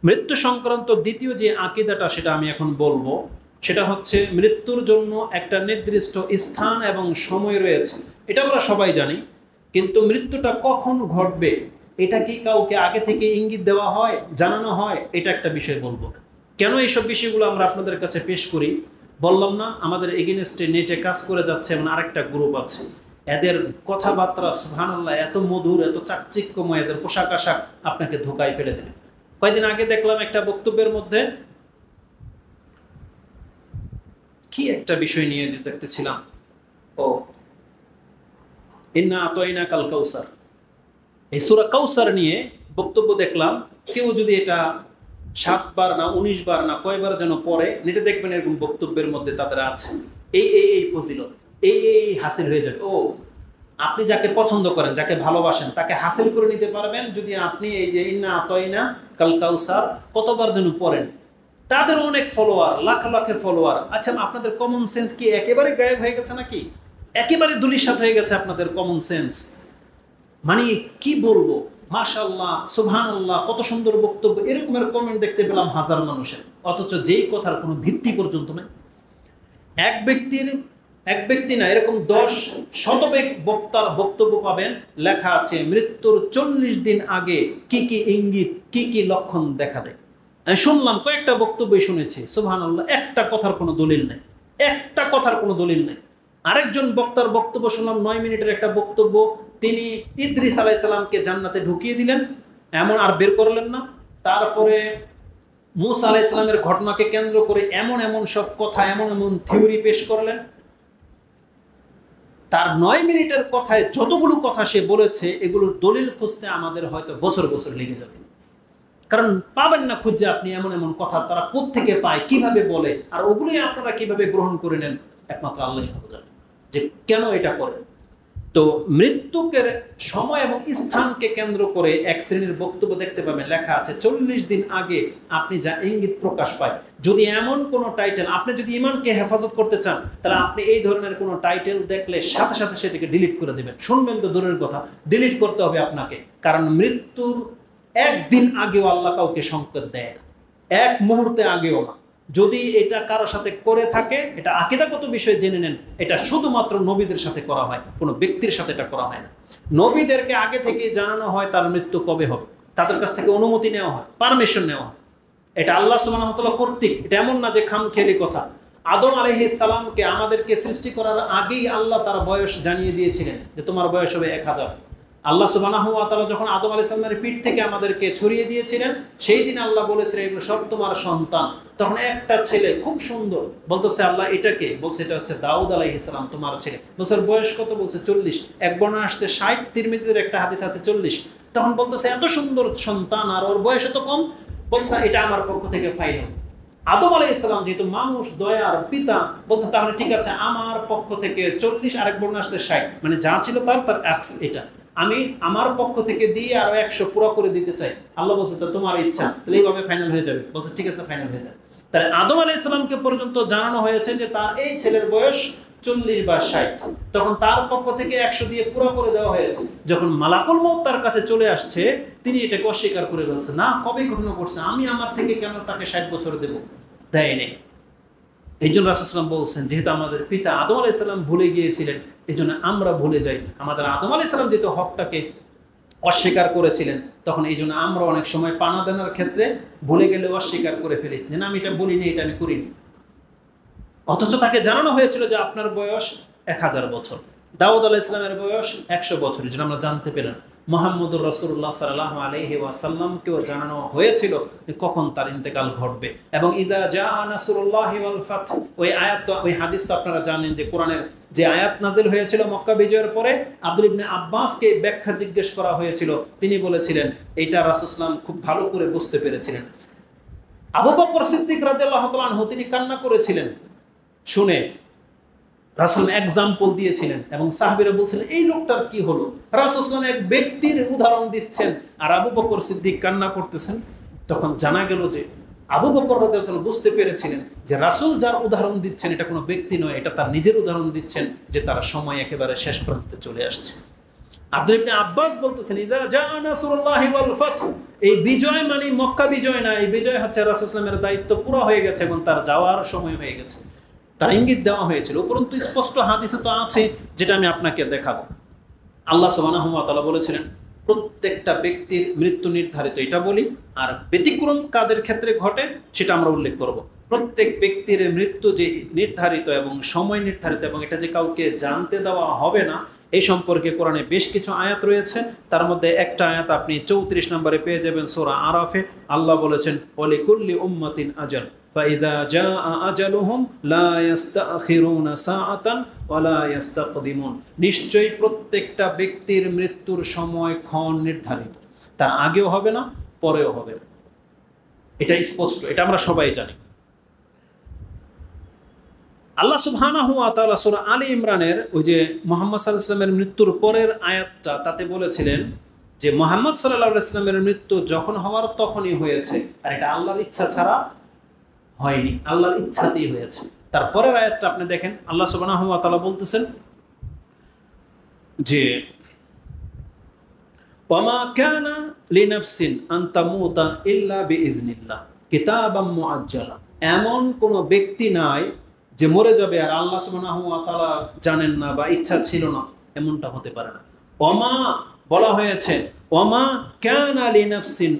মৃত্যু সংক্রান্ত দ্বিতীয় যে আকীদাটা সেটা আমি এখন বলবো, সেটা হচ্ছে মৃত্যুর জন্য একটা নির্দিষ্ট স্থান এবং সময় রয়েছে, এটা আমরা সবাই জানি। কিন্তু মৃত্যুটা কখন ঘটবে এটা কি কাউকে আগে থেকে ইঙ্গিত দেওয়া হয়, জানানো হয়? এটা একটা বিষয় বলবো। কেন এইসব বিষয়গুলো আমরা আপনাদের কাছে পেশ করি? বললাম না আমাদের এগেনস্টে নেটে কাজ করে যাচ্ছে এমন আরেকটা গ্রুপ আছে, এদের কথাবার্তা সুবহানাল্লাহ এত মধুর, এত চাকচিক্যময়, এদের পোশাক আশাক আপনাকে ধোকায় ফেলে দেবে। কয়েকদিন আগে দেখলাম একটা বক্তব্যের মধ্যে কি একটা বিষয় নিয়ে দেখতেছিলাম, ও ইন্না আতাইনা কাল কাউসার, এই সূরা কাউসার নিয়ে বক্তব্য দেখলাম। কেউ যদি এটা 7 বার না 19 বার না কয়বার যেন পড়ে, নেটে দেখবেন এরকম বক্তব্যের মধ্যে তাদের আছে এই ফজিলত, এই হাসিল হয়ে যাবে। ও আপনি যাকে পছন্দ করেন, যাকে ভালোবাসেন, তাকে হাসিল করে নিতে পারবেন যদি আপনি এই যে ইন্না আতাইনা কাল কাউসার কতবার যেন পড়েন। তাদের অনেক ফলোয়ার, লাখ লাখে ফলোয়ার। আচ্ছা, আপনাদের কমন সেন্স কি একেবারে গায়েব হয়ে গেছে নাকি? একেবারে ধূলিসাৎ হয়ে গেছে আপনাদের কমন সেন্স? মানে কি বলবো, মাশাআল্লাহ সুবহানাল্লাহ কত সুন্দর বক্তব্য, এরকমের কমেন্ট দেখতে পেলাম হাজার মানুষের, অথচ যেই কথার কোনো ভিত্তি পর্যন্ত নেই। এক ব্যক্তি না, এরকম 10 শতবেগ বক্তার বক্তব্য পাবেন, লেখা আছে মৃত্যুর 40 দিন আগে কি কি ইঙ্গিত, কি কি লক্ষণ দেখা দেয়। আমি শুনলাম, কয়েকটা বক্তব্যই শুনেছি, সুবহানাল্লাহ একটা কথার কোনো দলিল নেই, একটা কথার কোনো দলিল নেই। আরেকজন বক্তার বক্তব্য শুনলাম, 9 মিনিটের একটা বক্তব্য, তিনি ইদ্রিস আলাইহিস সালামকে জান্নাতে ঢুকিয়ে দিলেন, এমন আর বের করলেন না। তারপরে মূসা আলাইহিস সালামের ঘটনাকে কেন্দ্র করে এমন এমন সব কথা, এমন এমন থিওরি পেশ করলেন। তার 9 মিনিটের কথায় যতগুলো কথা সে বলেছে, এগুলোর দলিল খুঁজতে আমাদের হয়তো বছর বছর লেগে যাবে, কারণ পাবেন না খুঁজে আপনি এমন এমন কথা তারা কোত্থেকে পায়, কিভাবে বলে, আর ওগুলোই আপনারা কিভাবে গ্রহণ করে নেন, একমাত্র আল্লাহই ভালো জানেন যে কেন এটা করে। তো মৃত্যুকে সময় এবং স্থানকে কেন্দ্র করে এক শ্রেণীর বক্তব্য দেখতে পাবেন, লেখা আছে 40 দিন আগে আপনি যা ইঙ্গিত প্রকাশ পায়। যদি এমন কোনো টাইটেল, আপনি যদি ইমানকে হেফাজত করতে চান, তাহলে আপনি এই ধরনের কোনো টাইটেল দেখলে সাথে সাথে সেটাকে ডিলিট করে দেবেন। শুনবেন তো দূরের কথা, ডিলিট করতে হবে আপনাকে, কারণ মৃত্যুর একদিন আগেও আল্লাহ কাউকে সংকেত দেয় না, এক মুহূর্তে আগেও না। যদি এটা কারো সাথে করে থাকে, এটা আকীদাগত বিষয় জেনে নেন, এটা শুধুমাত্র নবীদের সাথে করা হয়, কোনো ব্যক্তির সাথে এটা করা হয় না। নবীদেরকে আগে থেকে জানানো হয় তার মৃত্যু কবে হবে, তাদের কাছ থেকে অনুমতি নেওয়া হয়, পারমিশন নেওয়া হয়, এটা আল্লাহ সুবহানাহু ওয়া তাআলা কর্তৃক। এটা এমন না যে খামখেয়ালি কথা। আদম আলাইহিস সালামকে আমাদেরকে সৃষ্টি করার আগেই আল্লাহ তার বয়স জানিয়ে দিয়েছিলেন যে তোমার বয়স হবে 1000। আল্লাহ সুবহানাহু ওয়া তাআলা যখন আদম আলাইহিস সালামের পিঠ থেকে আমাদেরকে ছড়িয়ে দিয়েছিলেন, সেই দিন আল্লাহ বলেছিলেন এগুলো সব তোমার সন্তান। তখন একটা ছেলে খুব সুন্দর, বলতেছে আল্লাহ এটাকে, বলছে এটা হচ্ছে দাউদ আলাইহিস সালাম তোমার ছেলে। বলছে বয়স কত? বলছে 40। এক বর্ণনা আসছে 60, তিরমিজির একটা হাদিস আছে 40। তখন বলতেছে এত সুন্দর সন্তান আর ওর বয়স এত কম। বলছে এটা আমার পক্ষ থেকে ফাইনাল। আদম আলাইহিস সালাম যেহেতু মানুষ, দয়ার পিতা, বলছে তাহলে ঠিক আছে আমার পক্ষ থেকে 40, আরেক বর্ণনা আসছে 60, মানে যা ছিল তার এক্স, এটা আমি আমার পক্ষ থেকে দিয়ে আরো 100 পুরো করে দিতে চাই। আল্লাহ বলছে তো তোমার ইচ্ছা, তাহলে এইভাবে ফাইনাল হয়ে যাবে। বলছে ঠিক আছে ফাইনাল হয়ে যাবে। তাহলে আদম আলাইহিস সালামকে পর্যন্ত জানানো হয়েছে যে তার এই ছেলের বয়স 40 বা 60, তখন তার পক্ষ থেকে 100 দিয়ে পুরো করে দেওয়া হয়েছে। যখন মালাকুল মউত তার কাছে চলে আসছে, তিনি এটাকে অস্বীকার করে বলছে না, কবে ঘটনা করছে, আমি আমার থেকে কেন তাকে 60 বছর দেব, দেয়নি। এই জন্য রাসূল সাল্লাল্লাহু আলাইহি ওয়াসাল্লাম বলছেন যেহেতু আমাদের পিতা আদম আলাইহিস সালাম ভুলে গিয়েছিলেন, এই জন্য আমরা ভুলে যাই। আমাদের আদম আলাইহিস সালাম যেহেতু হকটাকে অস্বীকার করেছিলেন, তখন এই জন্য আমরা অনেক সময় পানা দেওয়ার ক্ষেত্রে ভুলে গেলে অস্বীকার করে ফেলি, যে না আমি এটা বলিনি, এটা আমি করিনি। অথচ তাকে জানানো হয়েছিল যে আপনার বয়স 1000 বছর, দাউদ আলাইহিস সালামের বয়স 100 বছর। যেটা আমরা জানতে পেলাম মুহাম্মদুর রাসূলুল্লাহ সাল্লাল্লাহু আলাইহি ওয়াসাল্লামকেও জানানো হয়েছিল যে কখন তার ইন্তেকাল ঘটবে। এবং ইজা জাআ নাসরুল্লাহি ওয়াল ফাত, ওই আয়াত, ওই হাদিস তো আপনারা জানেন যে কোরআনের যে আয়াত নাজিল হয়েছিল মক্কা বিজয়ের পরে, আব্দুল ইবনে আব্বাসকে ব্যাখ্যা জিজ্ঞেস করা হয়েছিল, তিনি বলেছিলেন এইটা রাসূল সাল্লাল্লাহু আলাইহি ওয়াসাল্লাম খুব ভালো করে বুঝতে পেরেছিলেন। আবু বকর সিদ্দিক রাদিয়াল্লাহু তাআলা আনহু তিনি কান্না করেছিলেন শুনে, রাসূল এক্সাম্পল দিয়েছিলেন এবং সাহাবীরা বলছিলেন এই লোকটার কি হলো। রাসূল সাল্লাল্লাহু আলাইহি ওয়াসাল্লাম এক ব্যক্তির উদাহরণ দিচ্ছেন আর আবু বকর সিদ্দিক কান্না করতেছেন। তখন জানা গেল যে আবু বকর রাদিয়াল্লাহু তাআলা বুঝতে পেরেছিলেন যে রাসূল যার উদাহরণ দিচ্ছেন এটা কোনো ব্যক্তি নয়, এটা তার নিজের উদাহরণ দিচ্ছেন যে তার সময় একেবারে শেষ প্রান্তে চলে আসছে। আব্দুল্লাহ ইবনে আব্বাস বলতেছেন ইজা জাআ নাসরুল্লাহি ওয়াল ফাত, এই বিজয় মানে মক্কা বিজয় না, এই বিজয় হচ্ছে রাসূল সাল্লাল্লাহু আলাইহি ওয়াসাল্লামের দায়িত্ব পুরো হয়ে গেছে এবং তার যাওয়ার সময় হয়ে গেছে, তার ইঙ্গিত দেওয়া হয়েছিল। উপরন্তু স্পষ্ট হাদিসে তো আছে, যেটা আমি আপনাকে দেখাবো। আল্লাহ সুবহানাহু ওয়া তাআলা বলেছিলেন প্রত্যেকটা ব্যক্তির মৃত্যু নির্ধারিত, এটা বলি, আর ব্যতিক্রম কাদের ক্ষেত্রে ঘটে সেটা আমরা উল্লেখ করব। প্রত্যেক ব্যক্তির মৃত্যু যে নির্ধারিত এবং সময় নির্ধারিত এবং এটা যে কাউকে জানতে দেওয়া হবে না, এই সম্পর্কে কোরআনে বেশ কিছু আয়াত রয়েছে। তার মধ্যে একটা আয়াত আপনি 34 নম্বরে পেয়ে যাবেন সূরা আরাফে। আল্লাহ বলেছেন ওয়ালিকুল্লি উম্মাতিন আজাল ফাইযা জাআ আজালুহুম লা ইস্তাখিরুনা সাআতান ওয়া লা ইস্তাকদিমুন, নিশ্চয়ই প্রত্যেকটা ব্যক্তির মৃত্যুর সময় ক্ষণ নির্ধারিত, তার আগেও হবে না পরেও হবে না, এটা স্পষ্ট, এটা আমরা সবাই জানি। আল্লাহ সুবহানাহু ওয়া তাআলা সূরা আলী ইমরানের ওই যে মুহাম্মদ সাল্লাল্লাহু আলাইহি ওয়াসাল্লামের মৃত্যুর পরের আয়াতটা, তাতে বলেছিলেন যে মুহাম্মদ সাল্লাল্লাহু আলাইহি ওয়াসাল্লামের মৃত্যু যখন হওয়ার তখনই হয়েছে, আর এটা আল্লাহর ইচ্ছা ছাড়া হয়নি, আল্লাহর ইচ্ছাতেই হয়েছে। তারপরের আয়াতটা আপনি দেখেন, আল্লাহ সুবহানাহু ওয়া তাআলা বলতেছেন যে ওয়ামা কানা লিনাফসিন আন তামুতা ইল্লা বিইজনিল্লাহ কিতাবাম মুআজ্জালা, এমন কোন ব্যক্তি নাই যে মরে যাবে আর আল্লাহ সুবহানাহু ওয়া তাআলা জানেন না বা ইচ্ছা ছিল না, এমনটা হতে পারে না। ওয়ামা বলা হয়েছে ওয়ামা কানা লিনাফসিন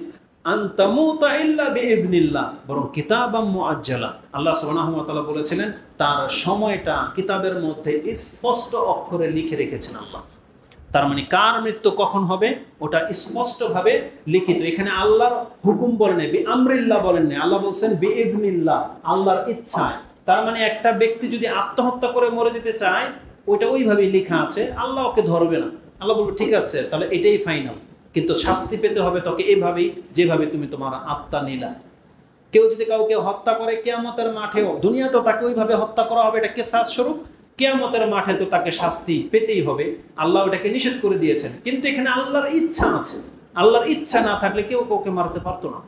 আন তামুতা ইল্লা বিইজনিল্লাহ, বরং কিতাবাম মুআজ্জালা, আল্লাহ সুবহানাহু ওয়া তাআলা বলেছিলেন তার সময়টা কিতাবের মধ্যে স্পষ্ট অক্ষরে লিখে রেখেছেন আল্লাহ। তার মানে কার মৃত্যু কখন হবে ওটা স্পষ্টভাবে লিখিত। এখানে আল্লাহর হুকুম বলেন নাই, বিআমরিল্লাহ বলেন নাই, আল্লাহ বলছেন বিইজনিল্লাহ, আল্লাহর ইচ্ছায়। তার মানে একটা ব্যক্তি যদি আত্মহত্যা করে মরে যেতে চায়, ওইটা ওইভাবেই লেখা আছে, আল্লাহ ওকে ধরবে না, আল্লাহ বলবে ঠিক আছে তাহলে এটাই ফাইনাল, কিন্তু শাস্তি পেতে হবে তোকে এভাবেই যেভাবে তুমি তোমার আত্মা নিলা। কেউ যদি কাউকে হত্যা করে কিয়ামতের মাঠেও, দুনিয়াতেও তাকে ওইভাবে হত্যা করা হবে, এটা কিসাস স্বরূপ, কিয়ামতের মাঠে তো তাকে শাস্তি পেতেই হবে, আল্লাহ ওটাকে নিষেধ করে দিয়েছেন। কিন্তু এখানে আল্লাহর ইচ্ছা আছে, আল্লাহর ইচ্ছা না থাকলে কেউ কাউকে মারতে পারতো না,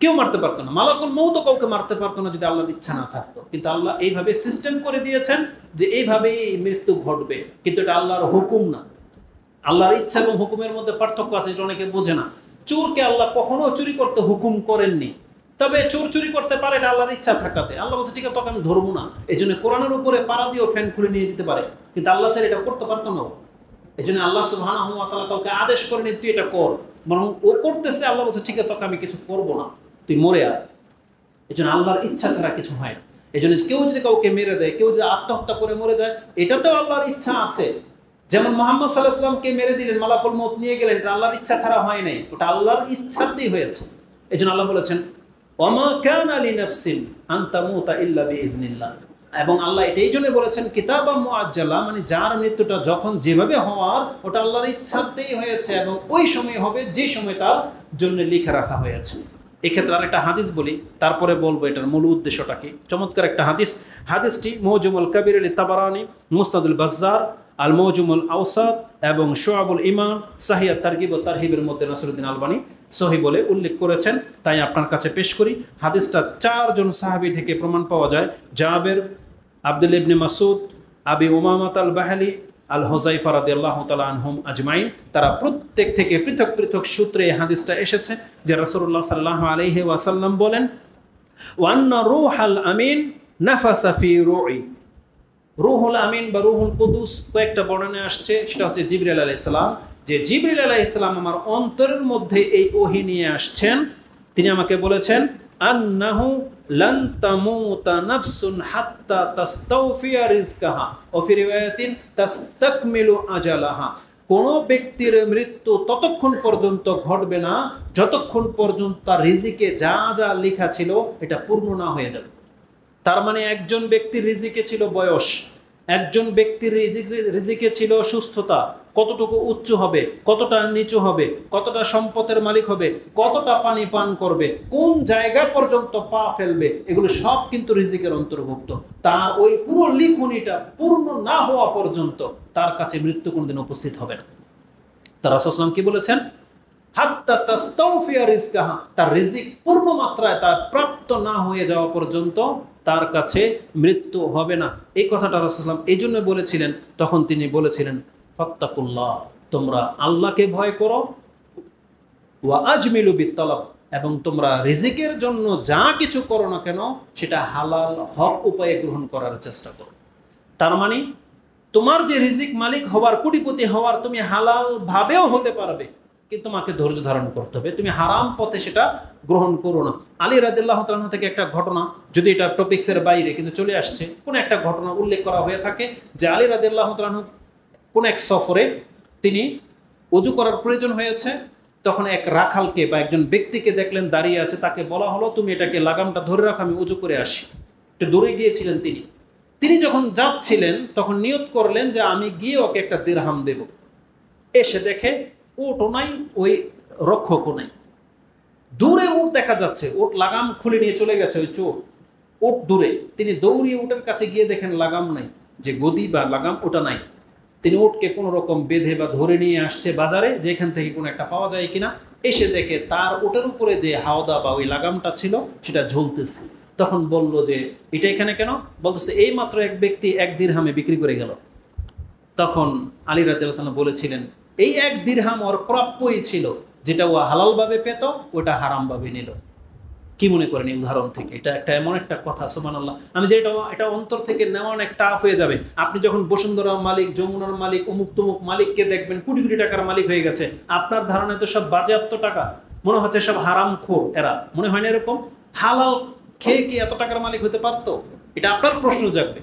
কেউ মারতে পারতো না, মালাকুল মউত কাউকে মারতে পারতো না যদি আল্লাহর ইচ্ছা না থাকতো। কিন্তু আল্লাহ এইভাবে সিস্টেম করে দিয়েছেন যে এইভাবেই মৃত্যু ঘটবে, কিন্তু এটা আল্লাহর হুকুম না। আল্লাহর ইচ্ছা এবং হুকুমের মধ্যে পার্থক্য আছে, যেটা অনেকে বোঝে না। চোরকে আল্লাহ কখনো চুরি করতে হুকুম করেননি, তবে চোর চুরি করতে পারে এটা আল্লাহর ইচ্ছা থাকাতে। আল্লাহ বলছে ঠিক আছে তোকে আমি ধরবো না, এই জন্য কোরআনের উপরে পাড়া দিয়েও ফ্যান খুলে নিয়ে যেতে পারে, কিন্তু আল্লাহ চাইলে এটা করতে পারতো না। এই জন্য আল্লাহ সুবহানাহু ওয়া তাআলা কাউকে আদেশ করেনি তুই এটা কর, বরং ও করতেছে, আল্লাহ বলছে ঠিক আছে তোকে আমি কিছু করবো না, তুই মরে আয়। এই জন্য আল্লাহর ইচ্ছা ছাড়া কিছু হয় না। এই জন্য কেউ যদি কাউকে মেরে দেয়, কেউ যদি আত্মহত্যা করে মরে যায়, এটাতেও আল্লাহর ইচ্ছা আছে। যেমন মুহাম্মদ সাল্লাল্লাহু আলাইহি ওয়াসাল্লামকে মেরে দিলেন, মালাকুল মউত নিয়ে গেলেন, এটা আল্লাহর ইচ্ছা ছাড়া হয় নাই, ওটা আল্লাহর ইচ্ছাতেই হয়েছে। এই জন্য আল্লাহ বলেছেন ওয়ামা কানা লিনাফসিন আন তামুতা ইল্লা বিইজনিল্লাহ, এবং আল্লাহ এটাই জন্য বলেছেন কিতাবাম মুআজ্জালা, মানে যার মৃত্যুটা যখন যেভাবে হওয়ার ওটা আল্লাহর ইচ্ছাতেই হয়েছে এবং ওই সময় হবে যে সময় তার জন্য লিখে রাখা হয়েছে। এক্ষেত্রে আরেকটা হাদিস বলি, তারপরে বলবো এটার মূল উদ্দেশ্যটা কি। চমৎকার একটা হাদিস, হাদিসটি মুআজামুল কাবীর আল তাবারানি, মুসনাদুল বাজ্জার, আল মুআজামুল আওসাত এবং শুআবুল ঈমান, সাহিহ তারগিব ও তারহিবের মধ্যে নাসিরউদ্দিন আলবানী সহি বলে উল্লেখ করেছেন, তাই আপনার কাছে পেশ করি। হাদিসটা 4 জন সাহাবী থেকে প্রমাণ পাওয়া যায়, জাবের, আব্দুল্লাহ ইবনে মাসউদ, আবি উমামাত আল বাহলি, আল হুযায়ফা রাদিয়াল্লাহু তাআলা আনহুম আজমাইন, তারা প্রত্যেক থেকে পৃথক পৃথক সূত্রে এই হাদিসটা এসেছে যে রাসূলুল্লাহ সাল্লাল্লাহু আলাইহি ওয়াসাল্লাম বলেন ওয়ান্না রূহাল আমিন নাফাসা ফি রূই, রূহুল আমিন বা রূহুল কুদুস কয়েকটা বর্ণনা আসছে, সেটা হচ্ছে জিবরিল আলাইহিস সালাম, যে জিবরিল আলাইহিস সালাম আমার অন্তরের মধ্যে এই ওহী নিয়ে আসছেন। তিনি আমাকে বলেছেন আন্নাহু লান তামুতা নাফসুন হাত্তা তাস্তাওফিয়া রিজকাহা ওয়া ফি রিওয়ায়াতিন তাস্তাকমিলু আজালাহা, কোন ব্যক্তির মৃত্যু ততক্ষণ পর্যন্ত ঘটবে না যতক্ষণ পর্যন্ত তার রিজিকে যা যা লেখা ছিল এটা পূর্ণ না হয়ে যাবে। তার মানে একজন ব্যক্তির রিজিকে ছিল বয়স, একজন ব্যক্তির রিজিকে ছিল সুস্থতা, কতটুকু উচ্চ হবে, কতটা নিচু হবে, কতটা সম্পদের মালিক হবে, কতটা পানি পান করবে, কোন জায়গা পর্যন্ত পা ফেলবে, এগুলো সব কিন্তু রিজিকের অন্তর্ভুক্ত। তার ওই পুরো লিখনিটা পূর্ণ না হওয়া পর্যন্ত তার কাছে মৃত্যু কোনদিন উপস্থিত হবে না। তার রাসূল সাল্লাল্লাহু আলাইহি ওয়াসাল্লাম কি বলেছেন, হাত্তা তাস্তাওফিয়া রিজকাহা, তার রিজিক পূর্ণ মাত্রায় তার প্রাপ্ত না হয়ে যাওয়া পর্যন্ত তার কাছে মৃত্যু হবে না। এই কথাটা রাসূল সাল্লাল্লাহু আলাইহি ওয়াসাল্লাম এই জন্য বলেছিলেন, তখন তিনি বলেছিলেন ফাত্তাকুল্লাহ, তোমরা আল্লাহকে ভয় করো, ওয়া আজমিলু বিত্তালাব, এবং তোমরা রিজিকের জন্য যা কিছু করো না কেন সেটা হালাল হক উপায়ে গ্রহণ করার চেষ্টা করো। তার মানে তোমার যে রিজিক মালিক হওয়ার, কোটিপতি হওয়ার, তুমি হালাল ভাবেও হতে পারবে, কিন্তু তোমাকে ধৈর্য ধারণ করতে হবে। তুমি হারাম পথে সেটা গ্রহণ করো না। আলী রাদিয়াল্লাহু তাআলা থেকে একটা ঘটনা, যদি এটা টপিক্সের বাইরে কিন্তু চলে আসছে, কোন একটা ঘটনা উল্লেখ করা হয়ে থাকে যে আলী রাদিয়াল্লাহু তাআলা কোন এক সফরে তিনি ওযু করার প্রয়োজন হয়েছে, তখন এক রাখালকে বা একজন ব্যক্তিকে দেখলেন দাঁড়িয়ে আছে, তাকে বলা হলো তুমি এটাকে লাগামটা ধরে রাখো, আমি ওযু করে আসি। একটু দূরে গিয়েছিলেন তিনি যখন যাচ্ছিলেন তখন নিয়ত করলেন যে আমি গিয়ে ওকে একটা দিরহাম দেব। এসে দেখে উটও নাই, ওই রক্ষকও নাই। দূরে উট দেখা যাচ্ছে, উট লাগাম খুলে নিয়ে চলে গেছে ওই চোর। উট দূরে, তিনি দৌড়িয়ে উটের কাছে গিয়ে দেখেন লাগাম নাই, যে গদি বা লাগাম ওটা নাই। তিনি উটকে কোনো রকম বেঁধে বা ধরে নিয়ে আসছে বাজারে, যেখান থেকে কোনো একটা পাওয়া যায় কিনা। এসে দেখে তার উটের উপরে যে হাওদা বা ওই লাগামটা ছিল সেটা ঝুলতেছে। তখন বলল যে এটা এখানে কেন? বলতেছে এই মাত্র এক ব্যক্তি 1 দিরহামে বিক্রি করে গেল। তখন আলী রাদিয়াল্লাহু তাআলা বলেছিলেন এই 1 দিরহাম ওর প্রাপ্যই ছিল, যেটা ও হালালভাবে পেত ওটা হারামভাবে নিল। কি মনে করেন এই উদাহরণ থেকে? এটা একটা এমন একটা কথা, সুবহানাল্লাহ। আমি যে এটা অন্তর থেকে নেওয়া অনেক টাফ হয়ে যাবে। আপনি যখন বসুন্ধরা মালিক, যমুনার মালিক, অমুক তমুক মালিককে দেখবেন কোটি কোটি টাকার মালিক হয়ে গেছে, আপনার ধারণায় তো সব বাজেয়াপ্ত টাকা, মনে হচ্ছে সব হারামখোর এরা, মনে হয় না এরকম? হালাল খেয়ে কি এত টাকার মালিক হতে পারতো? এটা আপনার প্রশ্ন জাগবে।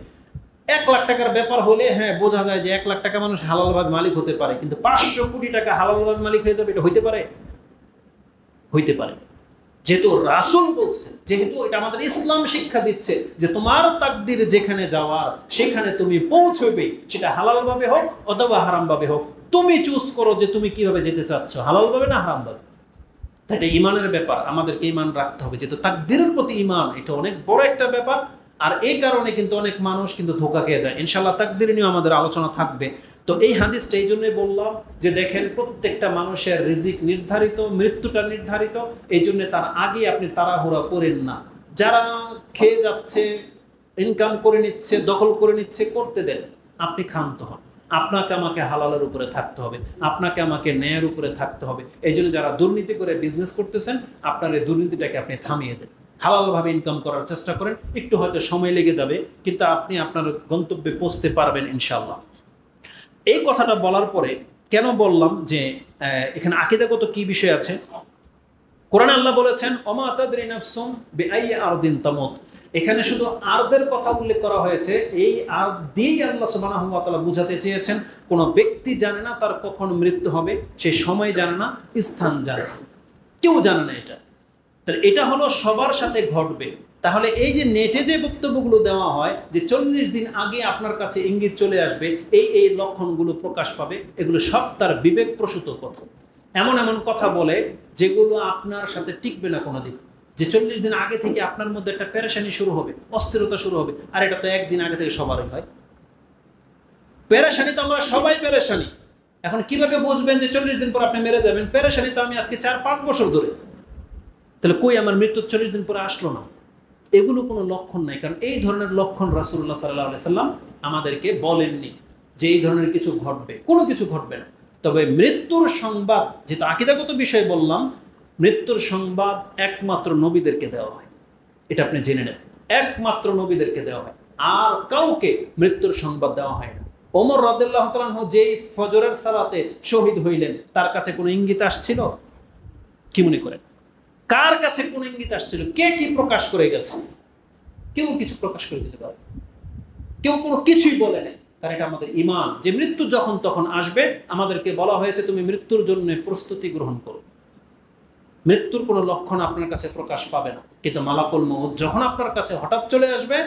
1 লাখ টাকার ব্যাপার হলে হ্যাঁ বোঝা যায় যে 1 লাখ টাকা মানুষ হালালভাবে মালিক হতে পারে, কিন্তু 500 কোটি টাকা হালালভাবে মালিক হয়ে যাবে, এটা হইতে পারে? হইতে পারে। যেহেতু রাসূল বলছে, যেহেতু এটা আমাদের ইসলাম শিক্ষা দিচ্ছে যে তোমার তাকদির যেখানে যাওয়ার সেখানে তুমি পৌঁছবে, সেটা হালালভাবে হোক অথবা হারামভাবে হোক, তুমি চুজ করো যে তুমি কিভাবে যেতে চাচ্ছ, হালালভাবে না হারামভাবে। তাই এটা ইমানের ব্যাপার, আমাদেরকে ইমান রাখতে হবে। যেহেতু তাকদিরের প্রতি ইমান এটা অনেক বড় একটা ব্যাপার, আর এই কারণে কিন্তু অনেক মানুষ কিন্তু ধোঁকা খেয়ে যায়। ইনশাআল্লাহ তাকদির নিয়ে আমাদের আলোচনা থাকবে। তো এই হাদিসটা এই জন্যই বললাম যে দেখেন প্রত্যেকটা মানুষের রিজিক নির্ধারিত, মৃত্যুটা নির্ধারিত, এই জন্য তার আগে আপনি তাড়াহুড়া করেন না। যারা খেয়ে যাচ্ছে, ইনকাম করে নিচ্ছে, দখল করে নিচ্ছে, করতে দেন, আপনি ক্ষান্ত হন। আপনাকে আমাকে হালালের উপরে থাকতে হবে, আপনাকে আমাকে ন্যায়ের উপরে থাকতে হবে। এই জন্য যারা দুর্নীতি করে বিজনেস করতেছেন, আপনার এই দুর্নীতিটাকে আপনি থামিয়ে দেন, হালালভাবে ইনকাম করার চেষ্টা করেন। একটু হয়তো সময় লেগে যাবে, কিন্তু আপনি আপনার গন্তব্যে পৌঁছতে পারবেন ইনশাআল্লাহ। এই কথাটা বলার পরে কেন বললাম যে এখানে আকীদাগত কি বিষয় আছে? কোরআনে আল্লাহ বলেছেন ওমা তাদরি নাফসুম বিআইয়ি আরদিন তামুত। এখানে শুধু আরদের কথা উল্লেখ করা হয়েছে। এই আরদ দিয়ে আল্লাহ সুবহানাহু ওয়া তাআলা বুঝাতে চেয়েছেন কোনো ব্যক্তি জানে না তার কখন মৃত্যু হবে, সে সময় জানে না, স্থান জানে না, কেউ জানে না এটা। তাহলে এটা হলো সবার সাথে ঘটবে। তাহলে এই যে নেটে যে বক্তব্যগুলো দেওয়া হয় যে 40 দিন আগে আপনার কাছে ইঙ্গিত চলে আসবে, এই লক্ষণগুলো প্রকাশ পাবে, এগুলো সব তার বিবেক প্রসূত কথা। এমন এমন কথা বলে যেগুলো আপনার সাথে টিকবে না কোনোদিন। যে 40 দিন আগে থেকে আপনার মধ্যে একটা পেরেশানি শুরু হবে, অস্থিরতা শুরু হবে। আর এটা তো একদিন আগে থেকে সবারই হয়। পেরেশানি তো আমরা সবাই পেরেশানি। এখন কিভাবে বুঝবেন যে 40 দিন পর আপনি মেরে যাবেন? পেরেশানি তো আমি আজকে 4-5 বছর ধরে। তাহলে কই আমার মৃত্যুর 40 দিন পরে আসলো না? এগুলো কোনো লক্ষণ নাই। কারণ এই ধরনের লক্ষণ রাসূলুল্লাহ সাল্লাল্লাহু আলাইহি সাল্লাম আমাদেরকে বলেননি যে এই ধরনের কিছু ঘটবে, কোনো কিছু ঘটবে না। তবে মৃত্যুর সংবাদ, যেহেতু আকীদাগত বিষয় বললাম, মৃত্যুর সংবাদ একমাত্র নবীদেরকে দেওয়া হয়, এটা আপনি জেনে নেন। একমাত্র নবীদেরকে দেওয়া হয়, আর কাউকে মৃত্যুর সংবাদ দেওয়া হয় না। ওমর রাদিয়াল্লাহু তাআলা আনহু যেই ফজরের সালাতে শহীদ হইলেন, তার কাছে কোনো ইঙ্গিত আসছিল? কি মনে করেন? কার কাছে কোন ইঙ্গিত আসছিল? কে কি প্রকাশ করে গেছে? কেউ কিছু প্রকাশ করে দিতে পারে? কেউ কোনো কিছুই বলে নাই। কারণ এটা আমাদের ঈমান যে মৃত্যু যখন তখন আসবে। আমাদেরকে বলা হয়েছে তুমি মৃত্যুর জন্য প্রস্তুতি গ্রহণ করো। মৃত্যুর কোনো লক্ষণ আপনার কাছে প্রকাশ পাবে না, কিন্তু মালাকুল মউত যখন আপনার কাছে হঠাৎ চলে আসবে,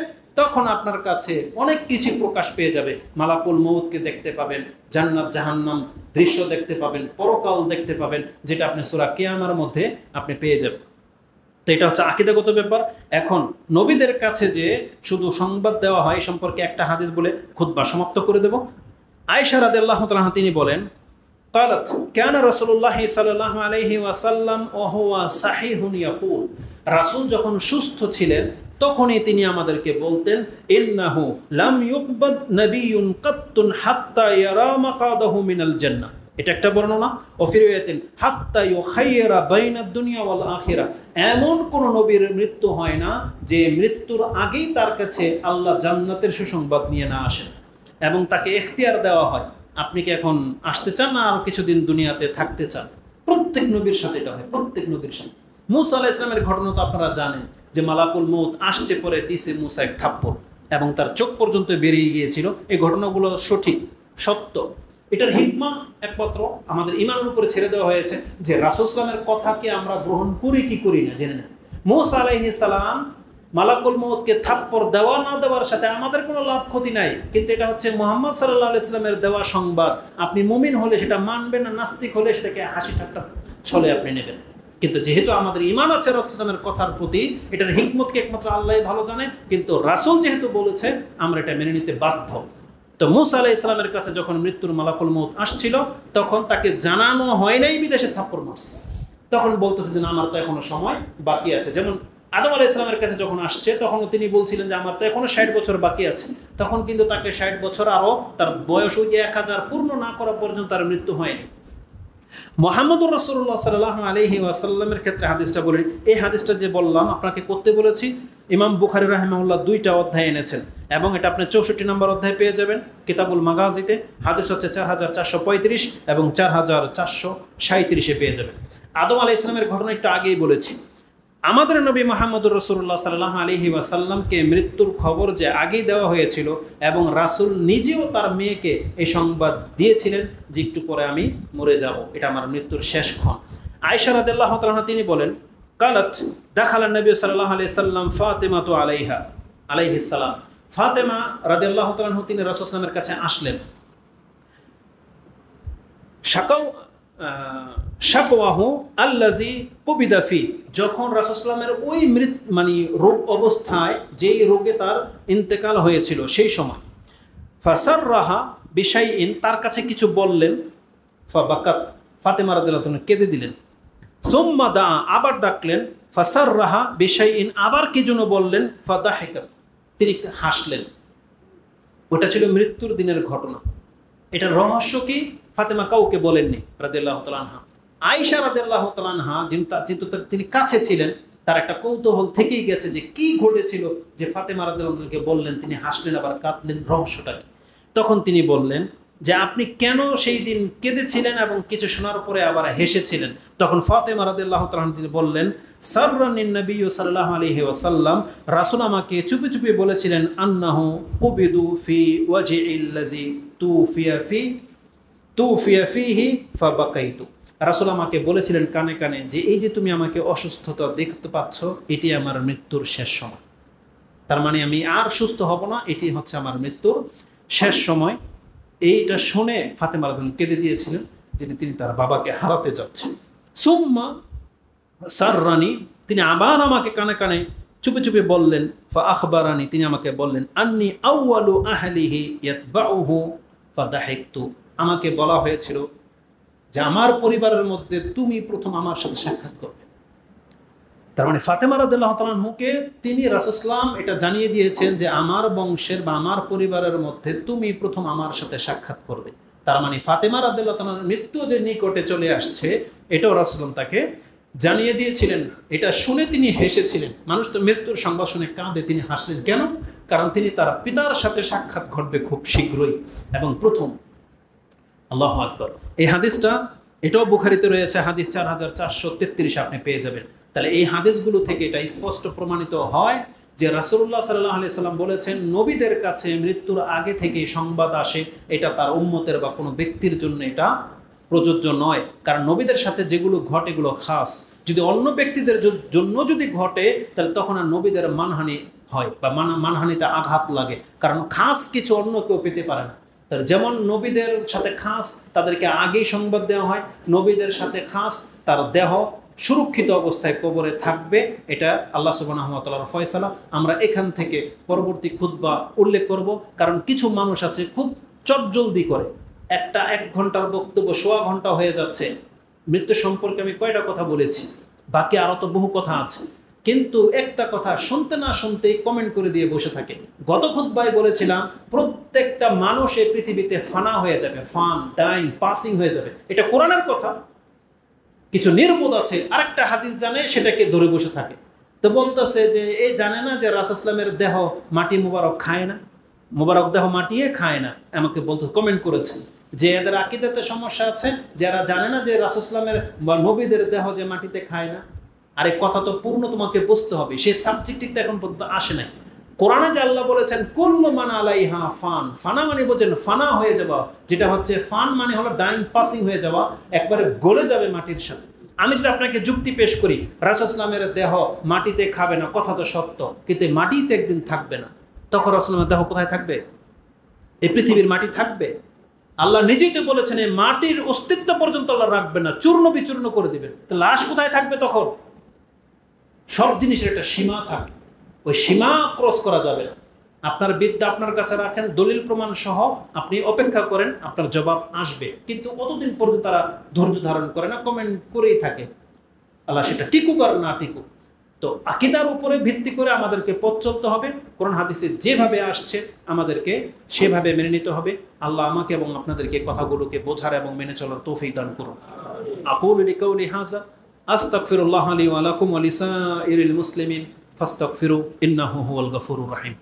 তখন আপনার কাছে অনেক কিছু প্রকাশ পেয়ে যাবে। মালাকুল মউতকে দেখতে পাবেন, জান্নাত জাহান্নাম দৃশ্য দেখতে পাবেন, পরকাল দেখতে পাবেন, যেটা আপনি সূরা কিয়ামার মধ্যে আপনি পেয়ে যাবেন। তো এটা হচ্ছে আকীদাগত ব্যাপার। এখন নবীদের কাছে যে শুধু সংবাদ দেওয়া হয় সম্পর্কে একটা হাদিস বলে খুতবা সমাপ্ত করে দেব। আয়েশা রাদিয়াল্লাহু তাআলা তিনি বলেন قالت كان رسول الله صلى الله عليه وسلم وهو صحيح يقول, রাসূল যখন সুস্থ ছিলেন তখনই তিনি আমাদেরকে বলতেন ইন্নাহু লাম ইউকবাদ নাবিয়্যুন কাত্তুন হাত্তা ইয়ারা মাকাদাহু মিনাল জান্নাহ। এটা একটা বর্ণনা। অফিরিয়াতিন হাত্তা ইউখাইয়্যিরা বাইনাদ দুনিয়া ওয়াল আখিরা, এমন কোন নবীর মৃত্যু হয় না যে মৃত্যুর আগেই তার কাছে আল্লাহ জান্নাতের সুসংবাদ নিয়ে না আসেন এবং তাকে এখতিয়ার দেওয়া হয়, আপনি কি এখন আসতে চান না আর কিছুদিন দুনিয়াতে থাকতে চান। প্রত্যেক নবীর সাথে এটা হয়, প্রত্যেক নবীর সাথে। মূসা আলাইহিস সালামের ঘটনা তো আপনারা জানেন যে মালাকুল মউত আসছে, পরে দিছে মূসা এক থাপ্পড় এবং তার চোখ পর্যন্ত বেরিয়ে গিয়েছিল। এই ঘটনাগুলো সঠিক, সত্য। এটার হিকমা একমাত্র আমাদের ইমানের উপরে ছেড়ে দেওয়া হয়েছে যে রাসূল সাল্লাল্লাহু আলাইহি ওয়াসাল্লামের কথাকে আমরা গ্রহণ করি কি করি না জেনে নেন। মূসা আলাইহিস সালাম মালাকুল মউতকে থাপ্পড় দেওয়া না দেওয়ার সাথে আমাদের কোনো লাভ ক্ষতি নাই, কিন্তু এটা হচ্ছে মুহাম্মদ সাল্লাল্লাহু আলাইহি ওয়াসাল্লামের দেওয়া সংবাদ। আপনি মুমিন হলে সেটা মানবেন, না নাস্তিক হলে সেটাকে হাসি ঠাট্টা ছলে আপনি নেবেন। কিন্তু যেহেতু আমাদের ঈমান আছে রাসূল সাল্লাল্লাহু আলাইহি ওয়াসাল্লামের কথার প্রতি, এটার হিকমতকে একমাত্র আল্লাহই ভালো জানে, কিন্তু রাসূল যেহেতু বলেছে আমরা এটা মেনে নিতে বাধ্য। তো মূসা আলাইহিস সালামের কাছে যখন মৃত্যুর মালাকুল মউত আসছিল, তখন তাকে জানানো হয় নাই বিদেশে থাপ্পড় মারছে। তখন বলতেছে যে না, আমার তো এখনো সময় বাকি আছে। যেমন আদম আলাইহিস সালামের কাছে যখন আসছে, তখনও তিনি বলছিলেন যে আমার তো এখনো 60 বছর বাকি আছে। তখন কিন্তু তাকে 60 বছর আরো তার বয়স ওই যে 1000 পূর্ণ না করা পর্যন্ত তার মৃত্যু হয়নি। মুহাম্মদুর রাসূলুল্লাহ সাল্লাল্লাহু আলাইহি ওয়াসাল্লামের ক্ষেত্রে হাদিসটা বলেন, এই হাদিসটা যে বললাম আপনাকে করতে বলেছি, ইমাম বুখারী রাহিমাহুল্লাহ 2টা অধ্যায় এনেছেন এবং এটা আপনি 64 নম্বর অধ্যায় পেয়ে যাবেন কিতাবুল মাগাজিতে। হাদিস হচ্ছে 4435 এবং 4437 পেয়ে যাবেন। আদম আলাইহিস সালামের ঘটনা একটু আগেই বলেছি। আমাদের নবী মুহাম্মদুর রাসূলুল্লাহ সাল্লাল্লাহু আলাইহি ওয়াসাল্লামকে মৃত্যুর খবর যে আগেই দেওয়া হয়েছিল এবং রাসূল নিজেও তার মেয়েকে এই সংবাদ দিয়েছিলেন যে একটু পরে আমি মরে যাব, এটা আমার মৃত্যুর শেষ ক্ষণ। আয়েশা রাদিয়াল্লাহু তাআলা তিনি বলেন, কালাত দাখালা নবী সাল্লাল্লাহু আলাইহি সাল্লাম ফাতিমাতু আলাইহিস সালাম, ফাতেমা রাদিয়াল্লাহু তাআলা তিনি রাসূল সাল্লাল্লাহু আলাইহি ওয়াসাল্লামের কাছে আসলেন। শাকওয়াহু আল্লাজি কুবিদা ফি, যখন রাসূল সাল্লাল্লাহু আলাইহি ওয়াসাল্লামের ওই রোগ অবস্থায় যেই রোগে তার ইন্তেকাল হয়েছিল সেই সময়, ফাসাররাহা বিশাইইন, তার কাছে কিছু বললেন, ফাবাকাত, ফাতেমা রাদিয়াল্লাহু তাআলা কেঁদে দিলেন। সুম্মা দা, আবার ডাকলেন, ফাসাররাহা বিশাইইন, আবার কি জন্য বললেন, ফাদাহিকাত, তিনি হাসলেন। ওটা ছিল মৃত্যুর দিনের ঘটনা। এটার রহস্য কি ফাতেমা কাউকে বলেননি রাদিয়াল্লাহু তাআলা আনহা। আয়েশা রাদিয়াল্লাহু তাআলা আনহা যেহেতু তিনি কাছে ছিলেন, তার একটা কৌতূহল থেকেই গেছে যে কি ঘটেছিল যে ফাতেমা রাদিয়াল্লাহু তাআলাকে বললেন, তিনি হাসলেন আবার কাঁদলেন, রহস্যটা কি? তখন তিনি বললেন যে আপনি কেন সেই দিন কেঁদেছিলেন এবং কিছু শোনার পরে আবার হেসেছিলেন। তখন ফাতেমা রাদিয়াল্লাহু তাআলা তিনি বললেন, সাররানিন নবী সাল্লাল্লাহু আলাইহি ওয়াসাল্লাম, রাসূল আমাকে চুপি চুপি বলেছিলেন, আন্নাহু কুবিদু ফি ওয়াজিইল্লাযী তুফিয়া ফিহি ফাবাকাইতু, রাসূল আমাকে বলেছিলেন কানে কানে যে এই যে তুমি আমাকে অসুস্থতা দেখতে পাচ্ছ, এটি আমার মৃত্যুর শেষ সময়। তার মানে আমি আর সুস্থ হব না, এটি হচ্ছে আমার মৃত্যুর শেষ সময়। এইটা শুনে ফাতেমা রাদিয়াল্লাহু কেঁদে দিয়েছিলেন যে তিনি তার বাবাকে হারাতে যাচ্ছেন। সুম্মা সাররানি, তিনি আবার আমাকে কানে কানে চুপে চুপে বললেন, ফা আখবারানি, তিনি আমাকে বললেন, আন্নি আউয়ালু আহলিহি ইয়াতবাউহু ফাদাহিকতু, আমাকে বলা হয়েছিল যে আমার পরিবারের মধ্যে তুমি প্রথম আমার সাথে সাক্ষাৎ করবে। তার মানে ফাতেমা রাদিয়াল্লাহু তাআলা আনহুকে তিনি রাসূল সাল্লাল্লাহু আলাইহি ওয়াসাল্লাম এটা জানিয়ে দিয়েছেন যে আমার বংশের বা আমার পরিবারের মধ্যে তুমি প্রথম আমার সাথে সাক্ষাৎ করবে। তার মানে ফাতেমা রাদিয়াল্লাহু তাআলার মৃত্যু যে নিকটে চলে আসছে, এটাও রাসূল তাকে জানিয়ে দিয়েছিলেন। এটা শুনে তিনি হেসেছিলেন। মানুষ তো মৃত্যুর সংবাদ শুনে কাঁদে, তিনি হাসলেন কেন? কারণ তিনি তার পিতার সাথে সাক্ষাৎ ঘটবে খুব শীঘ্রই এবং প্রথম। আল্লাহু আকবার। এই হাদিসটা এটাও বুখারীতে রয়েছে, হাদিস 4433 আপনি পেয়ে যাবেন। তাহলে এই হাদিসগুলো থেকে এটা স্পষ্ট প্রমাণিত হয় যে রাসূলুল্লাহ সাল্লাল্লাহু আলাইহি সাল্লাম বলেছেন, নবীদের কাছে মৃত্যুর আগে থেকে সংবাদ আসে, এটা তার উম্মতের বা কোনো ব্যক্তির জন্য এটা প্রযোজ্য নয়। কারণ নবীদের সাথে যেগুলো ঘটে এগুলো খাস, যদি অন্য ব্যক্তিদের জন্য যদি ঘটে তাহলে তখন আর নবীদের মানহানি হয় বা মানহানিতে আঘাত লাগে, কারণ খাস কিছু অন্য কেউ পেতে পারে না। যেমন নবীদের সাথে খাস তাদেরকে আগেই সংবাদ দেওয়া হয়, নবীদের সাথে খাস তার দেহ সুরক্ষিত অবস্থায় কবরে থাকবে, এটা আল্লাহ সুবহানাহু ওয়া তাআলার ফয়সালা। আমরা এখান থেকে পরবর্তী খুতবা উল্লেখ করব, কারণ কিছু মানুষ আছে খুব চটজলদি করে, 1 ঘন্টার বক্তব্য 1.25 ঘন্টা হয়ে যাচ্ছে। মৃত্যু সম্পর্কে আমি কয়টা কথা বলেছি, বাকি আরও তো বহু কথা আছে। কিন্তু একটা কথা শুনতে না শুনতেই কমেন্ট করে দিয়ে বসে থাকে। গত খুতবায় বলেছিলাম প্রত্যেকটা মানুষ এই পৃথিবীতে ফানা হয়ে যাবে, ফান ডাইং পাসিং হয়ে যাবে, এটা কোরআনের কথা। কিছু নির্বোধ আছে আরেকটা হাদিস জানে সেটাকে ধরে বসে থাকে। তো বলতেছে যে এই জানে না যে রাসূল ইসলামের দেহ মাটি মুবারক খায় না, মুবারক দেহ মাটিয়ে খায় না। আমাকে বলতে কমেন্ট করেছে যে এদের আকীদাতে সমস্যা আছে, যারা জানে না যে রাসূল ইসলামের বা নবীদের দেহ যে মাটিতে খায় না। আর এই কথা তো পূর্ণ তোমাকে বুঝতে হবে, সেই সাবজেক্টটা এখন পর্যন্ত আসে নাই। কোরআনে যে আল্লাহ বলেছেন কুল্লু মান আলাইহা ফান, ফানা মানে বোঝেন ফানা হয়ে যাওয়া, যেটা হচ্ছে ফান মানে হলো ডাইং পাসিং হয়ে যাওয়া, একবারে গলে যাবে মাটির সাথে। আমি যদি আপনাকে যুক্তি পেশ করি রাসূল ইসলামের দেহ মাটিতে খাবে না, কথা তো সত্য, কিন্তু মাটিতে একদিন থাকবে না, তখন রাসূল ইসলামের দেহ কোথায় থাকবে? এই পৃথিবীর মাটি থাকবে? আল্লাহ নিজেই তো বলেছেন এই মাটির অস্তিত্ব পর্যন্ত আল্লাহ রাখবে না, চূর্ণ বিচূর্ণ করে দিবেন। তো লাশ কোথায় থাকবে তখন? সব জিনিসের একটা সীমা থাকে, ওই সীমা ক্রস করা যাবে না। আপনার বিদ্যা আপনার কাছে রাখেন, দলিল প্রমাণ সহ আপনি অপেক্ষা করেন, আপনার জবাব আসবে। কিন্তু অতদিন পর্যন্ত তারা ধৈর্য ধারণ করে না, কমেন্ট করেই থাকে। আল্লাহ সেটা টিকুক আর না টিকুক। তো আকীদার উপরে ভিত্তি করে আমাদেরকে পথ চলতে হবে, কোরআন হাদিসে যেভাবে আসছে আমাদেরকে সেভাবে মেনে নিতে হবে। আল্লাহ আমাকে এবং আপনাদেরকে কথাগুলোকে বোঝার এবং মেনে চলার তৌফিক দান করুন। আকুলু লিকাউলি হাযা আস্তাগফিরুল্লাহ লি ওয়া লাকুম ওয়া লিসাইরিল মুসলিমিন ফাস্তাগফিরু ইন্নাহু হুয়াল গফুরুর রহিম।